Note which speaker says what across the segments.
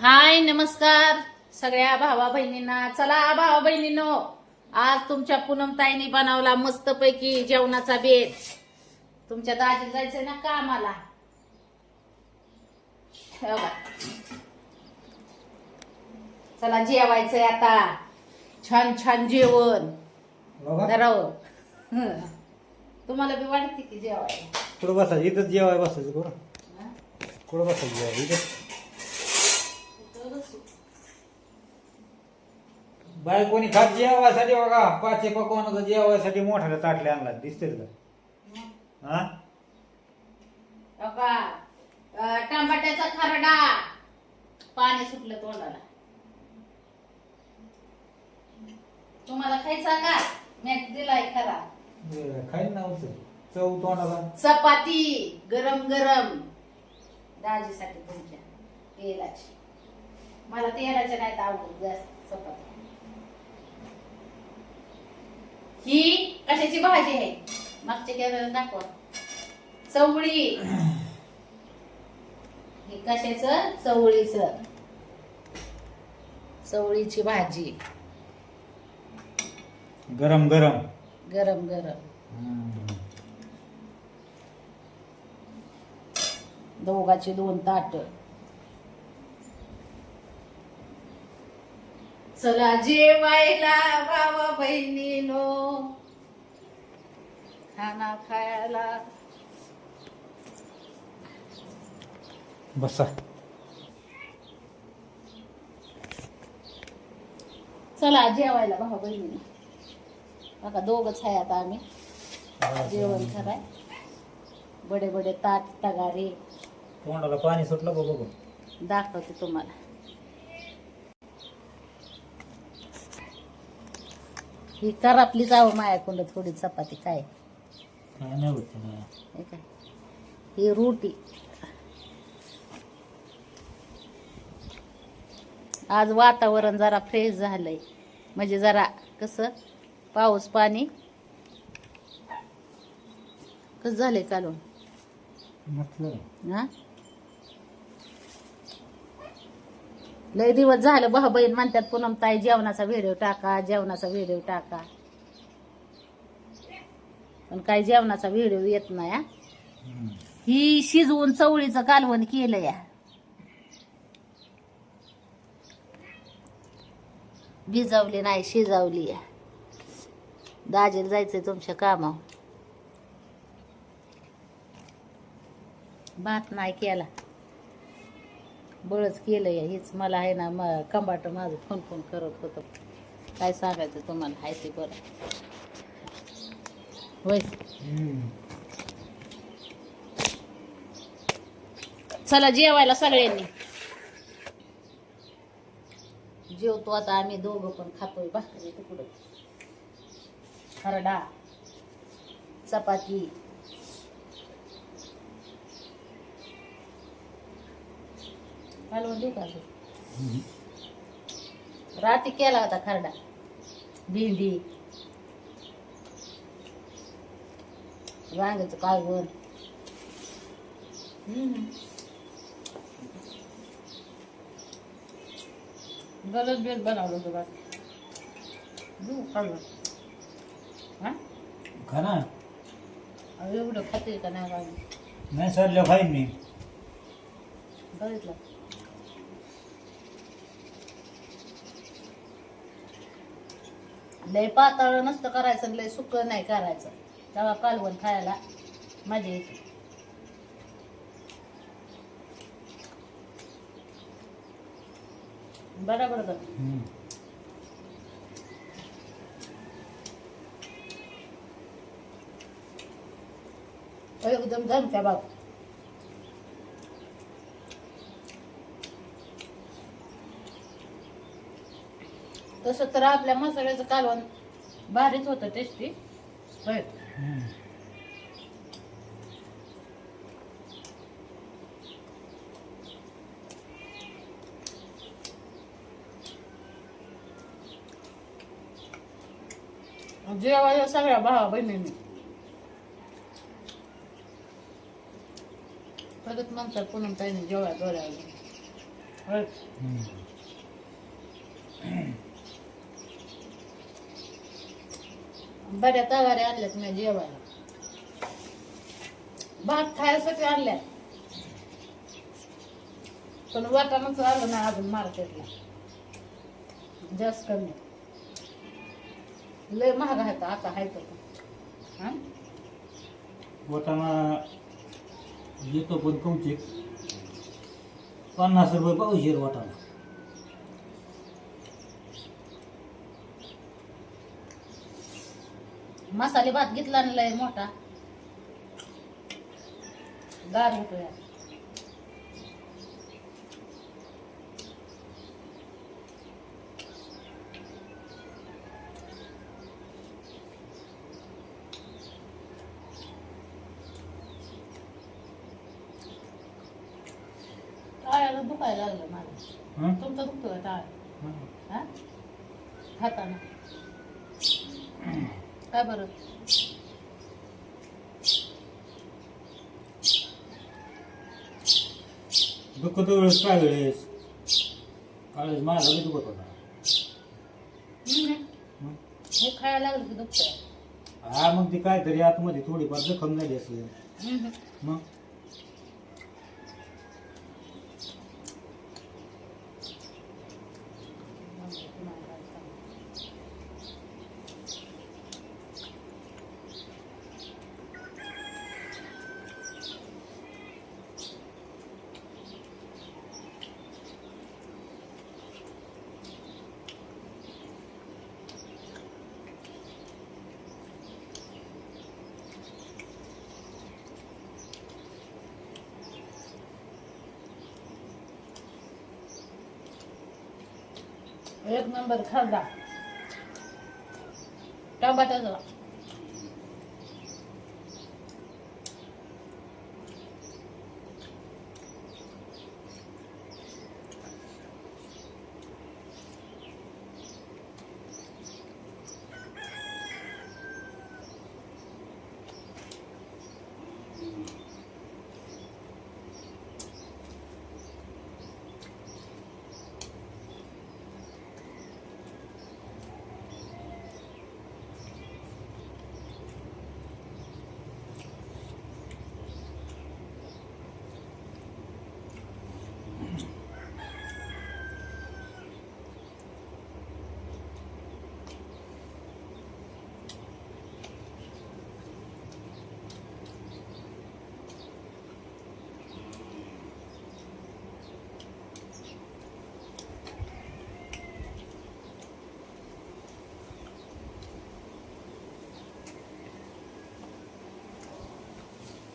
Speaker 1: हाय नमस्कार सगळ्या भावा बहिणींना. चला भावा बहिणींनो, आज तुमच्या पूनमताईंनी बनवला मस्त पैकी जेवणाचा बेत. तुमच्या दाजी जायचंय ना कामाला. हे बघा. चला जेवायचंय आता. छान छान जेवण धराव. तुम्हाला बी वाटते की जेवायला?
Speaker 2: कुठं बसायचं? इथंच जेवाय बसायचं. कुठं बसायचं जेवाय? इथं बाय कोणी खात जेवायसाठी बघा. पाचशे पकवानाचा जेवायसाठी मोठ्याला ताटले आणला. दिसते का? हा
Speaker 1: टमाट्याचा खरडा. पाणी सुटलं तोंडाला. तुम्हाला खायचा का? मॅच दिलाय खरा.
Speaker 2: खाईन ना उचल. चव तोंडाला.
Speaker 1: चपाती गरम गरम दाजीसाठी तुमच्या तेलाची. मला तेलाच्या नाहीत आवडत जास्त चपाती. ही कशाची भाजी आहे? मागच्या कॅमेरा दाखवा. चवळी. ही कशाचं? चवळीचं. चवळीची भाजी
Speaker 2: गरम गरम
Speaker 1: गरम गरम. दोघाची 2 ताट. चला जेवायला भावा बहिणीनो. खाना खायला
Speaker 2: बसा.
Speaker 1: चला जेवायला भावा बहिणीनो. बघा दोघच आहे आता आम्ही. जेवण कराय. बडे बडे ताट तगारे.
Speaker 2: तोंडाला पाणी सुटलं बघ बघ.
Speaker 1: दाखवते तुम्हाला. ही करापलीच आव मायाकडं थोडी चपाती. काय
Speaker 2: नाही होत ना.
Speaker 1: हे काय? ही रोटी. आज वातावरण जरा फ्रेश झालंय. म्हणजे जरा कसं पाऊस पाणी कसं झालंय कालून. हा लय दिवस झालं भाऊ बहीण म्हणतात पूनमताई जेवणाचा व्हिडिओ टाका, जेवणाचा व्हिडिओ टाका. पण काय जेवणाचा व्हिडिओ येत नाही. हा ही शिजवून चवळीचं कालवण केलं या. भिजवली नाही, शिजवली या. दाजीला जायचंय तुमच्या कामावर. भात नाही केला, बळच केलं या. हेच मला आहे ना कंबाट माझं फोन फोन करत होतं. काय सांगायचं तुम्हाला, आहे ते बरं होय. चला जेवायला सगळ्यांनी. जेवतो आता आम्ही दोघं पण. खातोय भाकरी तुकडं, खरडा, चपाती. कालवण देऊ का? रात्री केला होता खरडा. भेंडी, वांग्याचं कालवण. गलत बेत बनवलं होतं. देऊ कालवण. हा
Speaker 2: खा ना.
Speaker 1: एवढं खाते का नाही?
Speaker 2: नाही सरल्या खाईन मी.
Speaker 1: बघितलं. लय पातळ नसतं करायचं, लय सुक नाही करायचं. तेव्हा कालवण खायला मजा येते. बरोबर का? एकदम जमत्या बाब. तसं तर आपल्या मसाल्याचं कालवण भारीच होतं, टेस्टी. होय. जेवायला सगळ्या भावा बहिणींनी. परत म्हणतात पूनमताईने जेवायला. होय. बऱ्या तवाऱ्या आणल्यात मी जेवायला. भात खायसाठी आणल्यात. पण वाटाणाच आलं नाही अजून मार्केटला. जास्त कमी. लय महाग आहे आता आहे तो. हा?
Speaker 2: वाटाणा येतो पण कमचे 50 रुपये पावशेर वाटाणा.
Speaker 1: मसाले भात घेतला आणि लय मोठा गार होतो या. टाळ्याला दुखायला लागलं माझं.
Speaker 2: हं?
Speaker 1: तुमचं दुखतो का टाळ?
Speaker 2: हं.
Speaker 1: हा? हातानं काय बरं?
Speaker 2: दुखत वेळेस काय वेळेस काळेस माझा बी दुखत होता. हं?
Speaker 1: हे खायला लागलं की दुखतंय.
Speaker 2: हा मग ती काहीतरी आतमध्ये थोडीफार जखम झाली असेल. मग
Speaker 1: एक नंबर खाल्ला टमाट्याचा.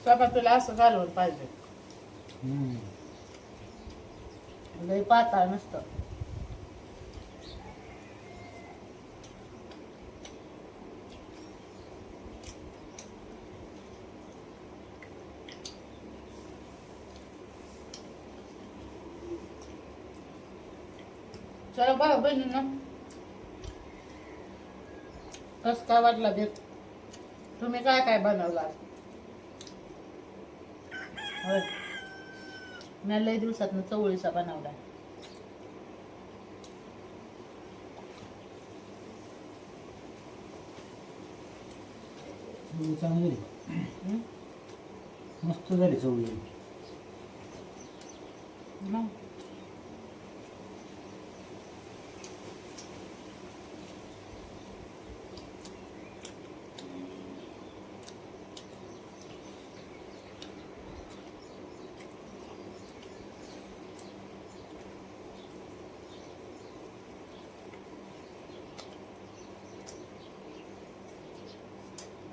Speaker 1: चपातीला असं घालवलं पाहिजे. लय पातळ नसतं. चला बघा बहिणींनो कसं काय वाटला बेत. तुम्ही काय काय बनवला? होय मी लय दिवसातनं चवळीचा बनवला.
Speaker 2: चांगली झाली. मस्त झाली चवळी.
Speaker 1: मग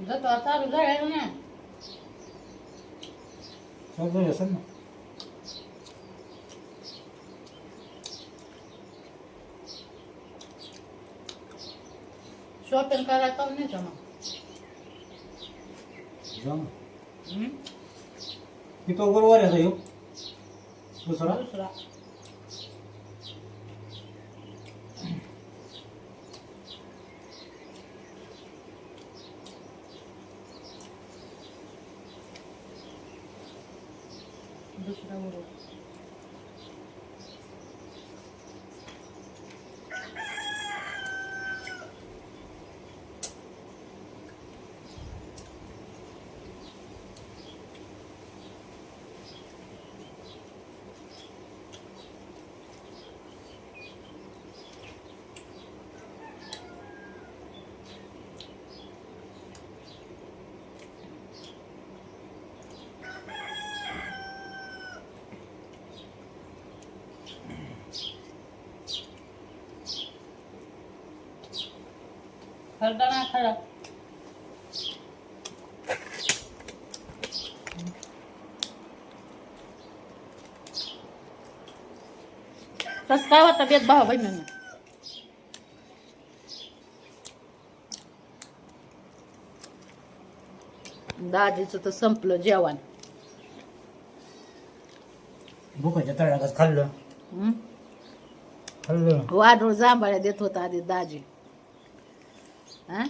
Speaker 1: जत्रा चालू झाल्या ना.
Speaker 2: चालू झाली असेल ना.
Speaker 1: शॉपिंग करायला कमी नाही का मग?
Speaker 2: जाऊ ना. मी तो गुरुवार याचा येऊ दुसरा.
Speaker 1: दुसरा दुसरा बरोबर खरडा ना खरा. कस काय होता बेत भाऊ बहिणींना. दाजीचं तर संपलं जेवण.
Speaker 2: भुकाच्या तळागाच खाल्लं.
Speaker 1: हं?
Speaker 2: खाल्लं.
Speaker 1: वाढूळ जांभळ्या देत होता आधी दाजी. हा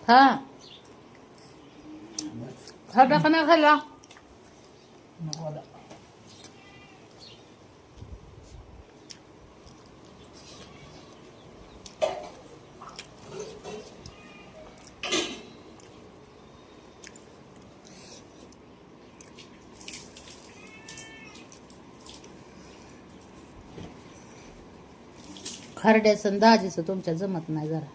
Speaker 1: हा खरडा का नाही खाल्ला.
Speaker 2: नको आता.
Speaker 1: खरड्याचं आणि दाजीचं तुमच्या जमत नाही जरा.